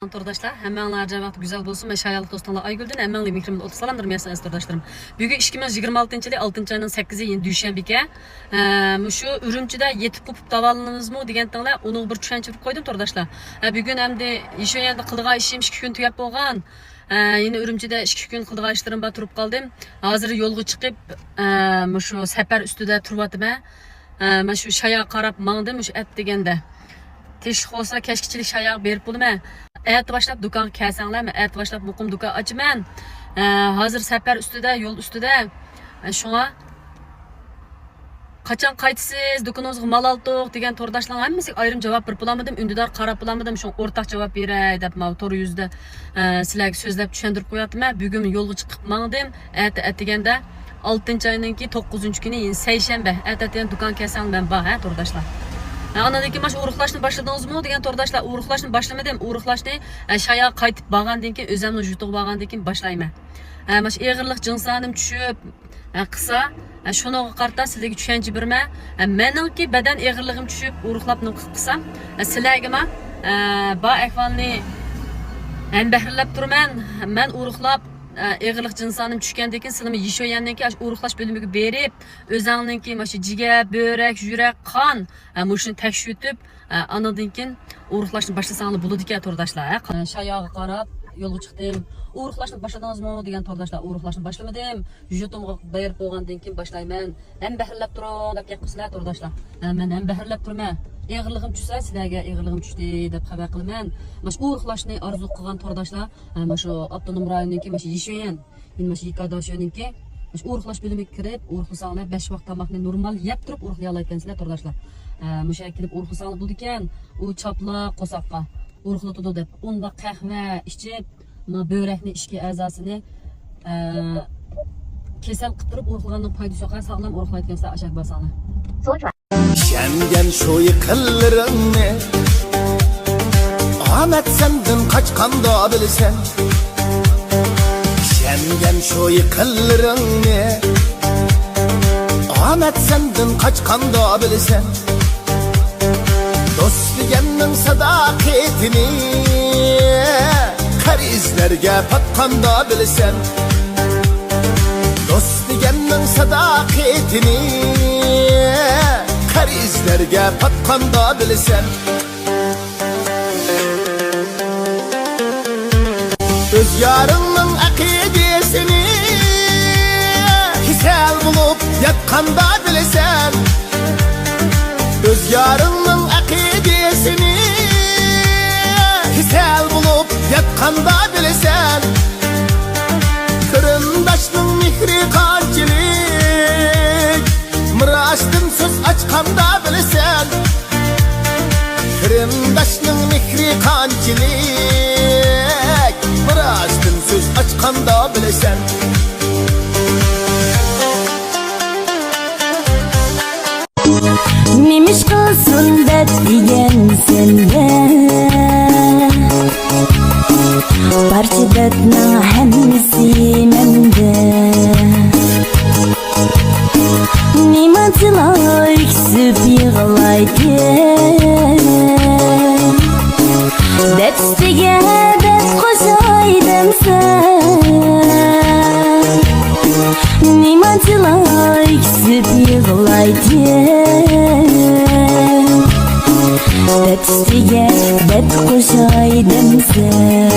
Tordaşlar, hemenler cevap güzel bulsun ve şayalık dostlarla Aygül'den hemenli mikrimde 30 salamdır meyasınız tordaşlarım. Bugün 2026 yılı 6. ayının 8'i yeni düşenbike. Şu ürümçide yetip kopup davalınız mı degendenler onu bir düşençip koydum tordaşlar. Bugün hem de işe yanında kıldığa işim 2 gün tüyap olgan. Yine ürümçide 2 gün kıldığa işlerim batırıp kaldım. Hazır yolgu çıkıp şu sefer üstüde turbatım. Şu şaya karab mağdım şu et degende. Teşvik olsa keşkeçilik şaya berip buldum. Ertə başlap dukan kəsənlər, ertə başlap muqum dukan açman. Hazır səfər üstüdə, yol üstüdə. Şuna qaçan qaytısız, dukanınızga mal aldıq degan tordaşlar hammasi ayrım cavab berib bulamadım. Ündüdar qarab bulamadım. Şu ortaq cavab beray deb ma to'g'ri yuzda sizlarga so'zlab tushuntirib qo'yaptim. Bugun yo'lga chiqib mangdim. Erta deganda 6 ayninki 9-kuni seshanba. Erta degan dukan kəsənlər bor, ha tordaşlar. Anadaki maş uğruqlaşını başladınız mı? Degen tordaşlar uğruqlaşını başlamadım. Uğruqlaşını şaya qaytib bağandan keyin özümni jutuq bağandan keyin başlayman. Maş eğirlik jinsanim tushib qısa shuni qarta sizlarga tushuncha berma. Meningki badan eğirligim tushib uğruqlab qilsam sizlarga ba ahvolni bahrilab turman. Men uğruqlab eğirlik jinsanim tushgandan keyin sizlarga yeshoyandan keyin uğruqlash bo'limiga berib o'zingizninki mash jigar, börek, yurak, qon mushuni tekshirtib anadan keyin uğruqlashni boshlasangiz bo'ladi ekan tordaşlar. Shayog'iga qarab yo'lga chiqdim. Uğruqlashni boshladingizmi degan tordaşlar, uğruqlashni boshlamadim. Jujutimga berib qo'ygandan keyin boshlayman. Ham bahrilab turing deb gapirsalar tordaşlar. Men ham bahrilab turman. Eğirligim tushsa sizlarga eğirligim tushdi deb xabar qilaman. Mash uğruqlashni orzu qilgan tordaşlar, mash avtonom rayonniki mash yeshayan, mash yekadoshoninki mash uğruqlash bo'limiga kirib, uğruqlasanglar 5 vaqt tomoqni normal yeb turib uğruqlay olgansizlar tordaşlar. Musha kelib uğruqlasanglar bo'ldi ekan, u chapla qo'saqqa uğruqlatadi deb unda qahva ichib, börekni ichki a'zosini kesal qilib turib uğruqlaganning foydasi yo'q, sog'lom uğruqlayotgansizlar ashak basanglar. Şengen şu yıkıllarını Ahmet sendin kaçkanda bilsen Şengen şu yıkıllarını Ahmet sendin kaçkanda bilsen Dost digenin sadaketini Karizlerge patkanda bilsen Dost digenin sadaketini Karizlerge patkanda bilsen Öz yarının akidesini Hisal bulup yatkanda bilsen Öz yarının akidesini Hisal bulup yatkanda bilsen Kırındaşның mihri kançilik Mıraştın söz açkanda bilsen Kırındaşның mihri kançilik Mıraştın söz açkanda bilsen Nemiş kılsın dert diyen sende Parça dertna hemmisi mende Nimetler yüksüp yığılaydı Depstige dep koşaydım sen Nimetler yüksüp yığılaydı Depstige dep koşaydım sen